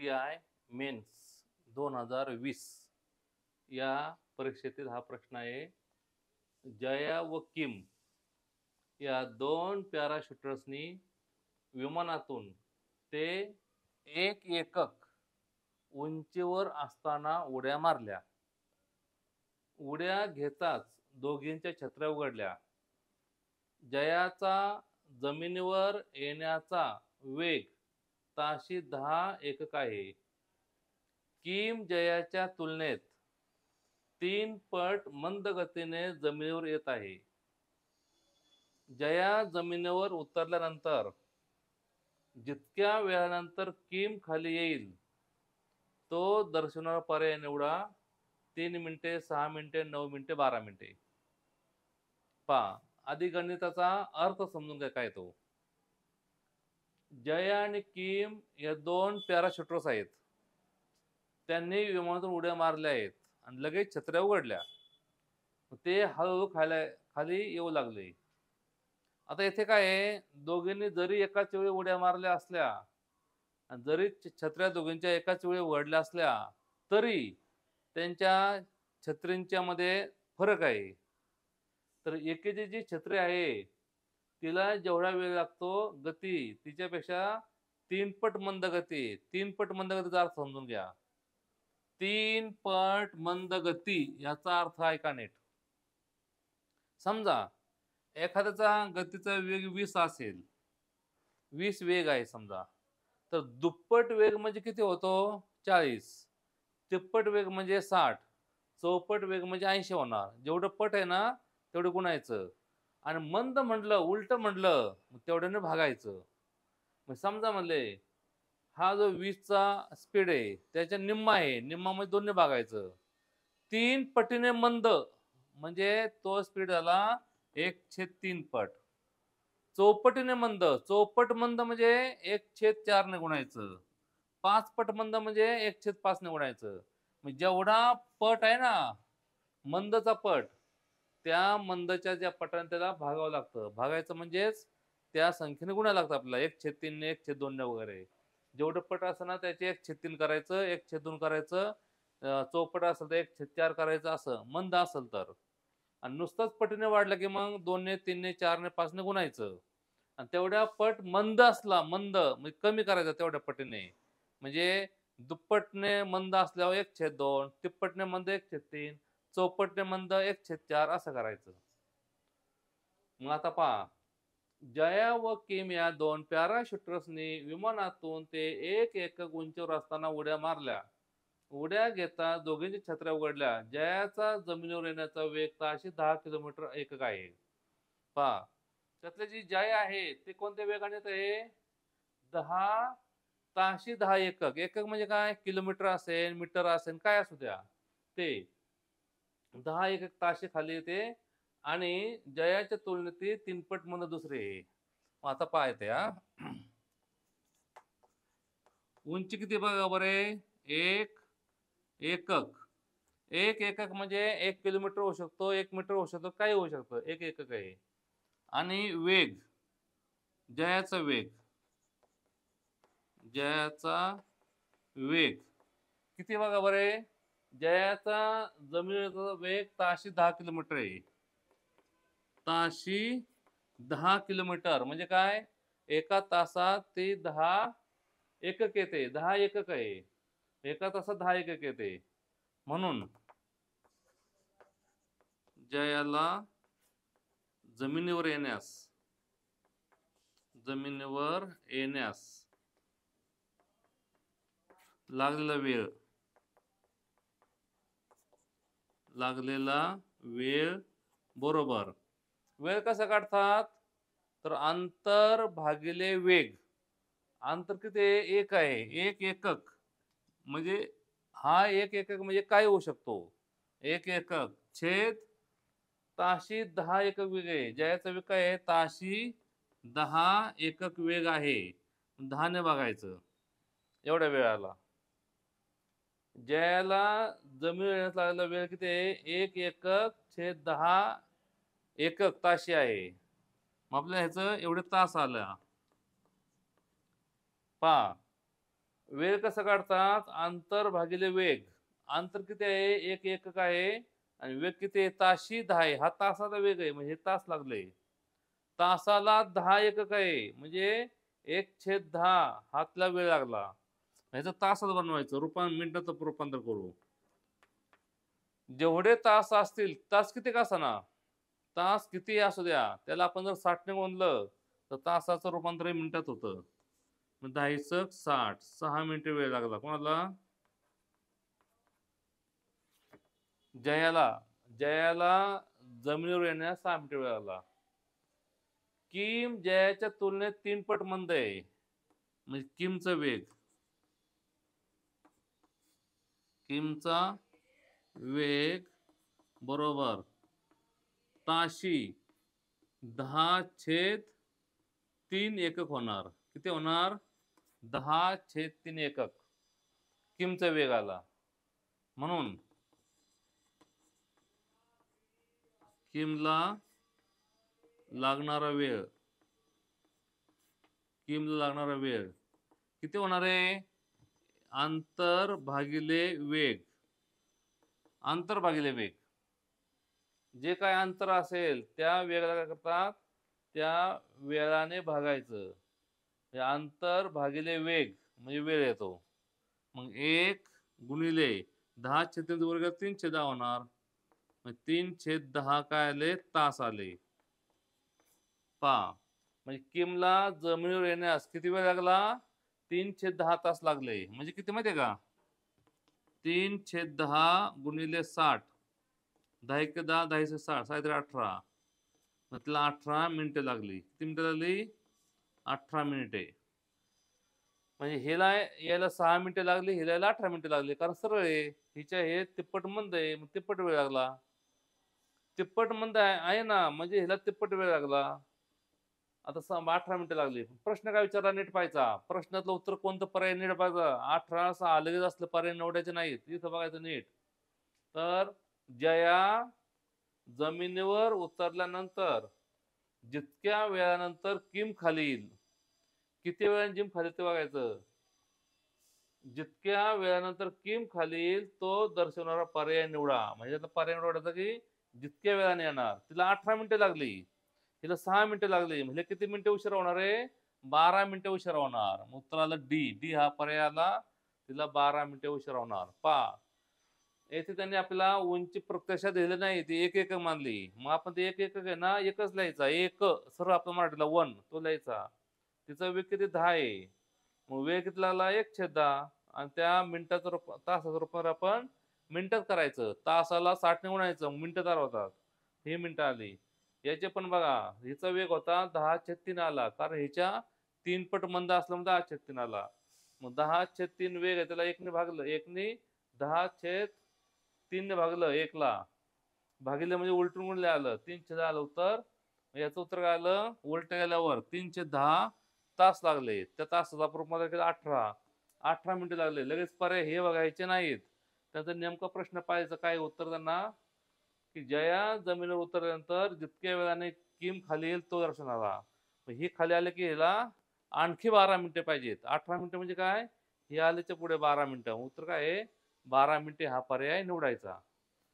UPI men's 2020 या परीक्षेतील हा प्रश्न आहे. जया व किम या दोन पॅराशूटर्सनी विमानातून ते 1 एकक उंचीवर असताना उड्या मारल्या. उड्या घेताच दोघींच्या छत्र्या उघडल्या. जयाचा जमिनीवर येण्याचा वेग ताशी 10 एकक आहे. किम जयाच्या तुलनेत 3 पट मंद गतीने जमिनीवर येत आहे. जया जमिनीवर उतरल्यानंतर जितक्या वेळानंतर किम खाली येईल तो दर्शवणारा पर्याय निवडा. 3 मिनिटे, 6 मिनिटे, 9 मिनिटे, 12 मिनिटे. पहा, आधी गणिताचा अर्थ समजून घ्या काय तो. जया आणि किम या दोन पॅराशूटर्स आहेत. त्यांनी विमानातून उड्या मारल्या आहेत आणि लगेच छत्र्या उघडल्या. ते हळूहळू खाली येऊ लागले. आता इथे काय आहे, दोघींनी जरी एकाच वेळी उड्या मारल्या असल्या आणि जरी छत्र्या दोघींच्या एकाच वेळी उघडल्या असल्या तरी त्यांच्या छत्रींच्या मध्ये फरक आहे. तर एकेची जी छत्री आहे तिला जेवढा वेळ लागतो गती तिच्यापेक्षा 3 पट मंद गती. 3 पट मंद गतीचा अर्थ समजून घ्या. 3 पट मंद गती याचा अर्थ ऐका नीट. समजा एखाद्याचा गतीचा वेग 20 असेल, 20 वेग आहे समजा, तर दुप्पट वेग म्हणजे किती होतो? 40. तिप्पट वेग म्हणजे 60. चौपट वेग म्हणजे 80 होणार. जेवढं पट आहे ना तेवढं गुणायचं आणि मंद म्हटलं, उलट म्हटलं तेवढ्याने भागायचं. मग समजा म्हणले हा जो 20चा स्पीड आहे त्याच्या निम्मा आहे, निम्मामध्ये 2ने भागायचं. 3 पटीने मंद म्हणजे तो स्पीड झाला 1/3 पट. चौपटीने मंद, चौपट मंद म्हणजे 1/4 ने गुणायचं. 5 पट मंद म्हणजे 1/5 ने गुणायचं. म्हणजे जेवढा पट आहे ना मंदचा पट, त्या मंदच्या ज्या पटाने त्याला भागावं लागतं. भागायचं म्हणजेच त्या संख्येने गुणायला लागतं आपल्याला 1/3 ने, 1/2 ने वगैरे. जेवढं पट असं ना त्याचे 1/3 करायचं, 1/2 करायचं. चौपट असेल तर 1/4 करायचं, असं मंद असेल तर. आणि नुसतंच पटीने वाढलं की मग 2 ने, 3 ने, 4 ने, 5 ने गुणायचं. आणि तेवढ्या पट मंद असला, मंद म्हणजे कमी करायचा तेवढ्या पटीने. म्हणजे दुप्पटने मंद असल्यावर 1/2, तिप्पटने मंद 1/3, चौपटने मंद 1/4 असं करायचं. मग आता पहा, जया व किम या दोन पॅराशूटर्सनी विमानातून ते 1 एकक उंचीवर असताना उड्या मारल्या. उड्या घेता दोघींच्या छत्र्या उघडल्या. जयाचा जमिनीवर येण्याचा वेग ताशी 10 किलोमीटर एकक आहे. पहा, त्यातली जी जया आहे ते कोणत्या वेगाने येत आहे? 10 ताशी 10 एकक. एकक म्हणजे काय? किलोमीटर असेल, मीटर असेल, काय असू द्या ते. 10 एकक ताशी खाली येते आणि जयाच्या तुलनेत 3 पट मंद दुसरे आहे. आता पहा येते हा. उंची किती बघा बरे? 1 एकक. 1 एकक म्हणजे 1 किलोमीटर होऊ शकतो, 1 मीटर होऊ शकतो, काही होऊ शकतं. 1 एकक आहे. आणि वेग, जयाचा वेग, जयाचा वेग किती बघा बरे? जयाचा जमिनीवरचा वेग ताशी 10 किलोमीटर आहे. ताशी 10 किलोमीटर म्हणजे काय? एका तासात ते 10 एकक येते. 10 एकक आहे. एका तासात 10 एकक येते. म्हणून जयाला जमिनीवर येण्यास लागलेला वेळ बरोबर. वेळ कसा काढतात? तर अंतर भागिले वेग. अंतर किती आहे? 1 आहे. 1 एकक म्हणजे हा 1 एकक म्हणजे काय होऊ शकतो? 1 एकक छेद ताशी 10 एकक वेग आहे. जयाचा वेग काय आहे? ताशी 10 एकक वेग आहे. 10 ने बघायचं एवढ्या वेळाला. जयाला जमिनीवर येण्यास लागलेला वेळ किती आहे? 1 एकक छेद 10 एकक ताशी आहे. मग आपल्या ह्याचं एवढे तास आला. पहा, वेळ कसं काढतात? अंतर भागिले वेग. अंतर किती आहे? 1 एकक आहे आणि वेग किती आहे? ताशी 10 आहे. हा तासाचा वेग आहे म्हणजे तास लागले. तासाला 10 एकक आहे म्हणजे 1/10 हातला वेळ लागला. ह्याचं तासात बनवायचं, मिनिटाचं रूपांतर करू. जेवढे तास असतील, तास किती का असेना, तास कितीही असू द्या, त्याला आपण जर 60 ने गुणलं, तर तासाचं रूपांतर हे मिनिटात होतं. मग 10 60, 6 मिनिटे वेळ लागला. कोणाला? जयाला. जयाला जमिनीवर येण्यास 6 मिनिटे वेळ लागला. किम जयाच्या तुलनेत 3 पट मंद आहे. म्हणजे किमचा वेग. किमचा वेग बरोबर ताशी 10/3 एकक होणार. किती होणार? 10/3 एकक किमचा वेग आला. म्हणून किमला लागणारा वेळ किती होणार आहे? अंतर भागिले वेग. अंतर भागिले वेग. जे काय अंतर असेल त्या वेगाला काय करतात? त्या वेळाने भागायचं. अंतर भागिले वेग म्हणजे वेळ येतो. मग 1 गुणिले 10/3 वर्ग 3/10 होणार. मग 3/10 काय आले? तास आले. पहा, म्हणजे किमला जमिनीवर येण्यास किती वेळ लागला? 3/10 तास लागले. म्हणजे किती माहितीये का? 3/10 गुणिले 60. 10 1 10, 10 60, 18. मग तिला 18 मिनिटे लागली. किती मिनिटं लागली? 18 मिनिटे. म्हणजे ह्याला यायला 6 मिनिटे लागली, हिला यायला 18 मिनिटे लागली. कारण सरळ आहे. हिच्या हे तिप्पट मंद आहे, मग तिप्पट वेळ लागला. तिप्पट मंद आहे ना, म्हणजे हिला तिप्पट वेळ लागला. आता 18 मिनिटं लागली. प्रश्न काय विचारला नीट पाहायचा. प्रश्नातलं उत्तर कोणतं पर्याय नीट पाहायचं. 18 6 लगेच असलं पर्याय निवडायचे नाहीत. इथं बघायचं नीट. तर जया जमिनीवर उतरल्यानंतर जितक्या वेळानंतर किम खाली येईल. किती वेळाने जिम खाली ते बघायचं. जितक्या वेळानंतर किम खाली येईल तो दर्शवणारा पर्याय निवडा. म्हणजे आता पर्याय निवडायचा की जितक्या वेळाने येणार. तिला 18 मिनिटे लागली. तिला 6 मिनिटे लागली. म्हणजे किती मिनिटे उशिरा होणार आहे? 12 मिनिटे उशिरा होणार. मग उत्तर आलं डी. डी हा पर्याय आला. तिला 12 मिनिटे उशिरा होणार. पहा, येथे त्यांनी आपल्याला उंची प्रत्यक्षात दिली नाही, ती एक एकक मानली. मग आपण ते एक एकक आहे ना, एकच लिहायचा. एक सर्व आपण मराठीला 1 तो लिहायचा. तिचा वेग किती? 10 आहे. मग वेळ किती लागला? 1/10 आणि त्या मिनिटाचं तासाचं रूपांतर आपण मिनिटात करायचं. तासाला 60 ने गुणायचं, मिनिटं तयार होतात. ही मिनिटं आली. याचे पण बघा, हिचा वेग होता 10/3 आला, कारण हिच्या 3 पट मंद असल्यामुळे 10/3 आला. मग 10/3 वेग आहे, त्याला 1 ने भागलं. 1 ने 10/3 ने भागलं 1 ला. भागिले म्हणजे उलटून गुणले आलं. 3/10 आलं उत्तर. याचं उत्तर काय आलं? उलट गेल्यावर 3/10 तास लागले. त्या तासाचा रूपांतर केला 18. 18 मिनिटं लागले. लगेच पर्याय हे बघायचे नाहीत. त्याचा नेमका प्रश्न पाहायचा. काय उत्तर त्यांना? की जया जमिनीवर उतरल्यानंतर जितक्या वेळाने किम खाली येईल तो दर्शनाला. ही खाली आले की ह्याला आणखी 12 मिनिटे पाहिजेत. 18 मिनिटं म्हणजे काय? हे आल्याच्या पुढे 12 मिनिटं. उत्तर काय आहे? 12 मिनिटे हा पर्याय निवडायचा.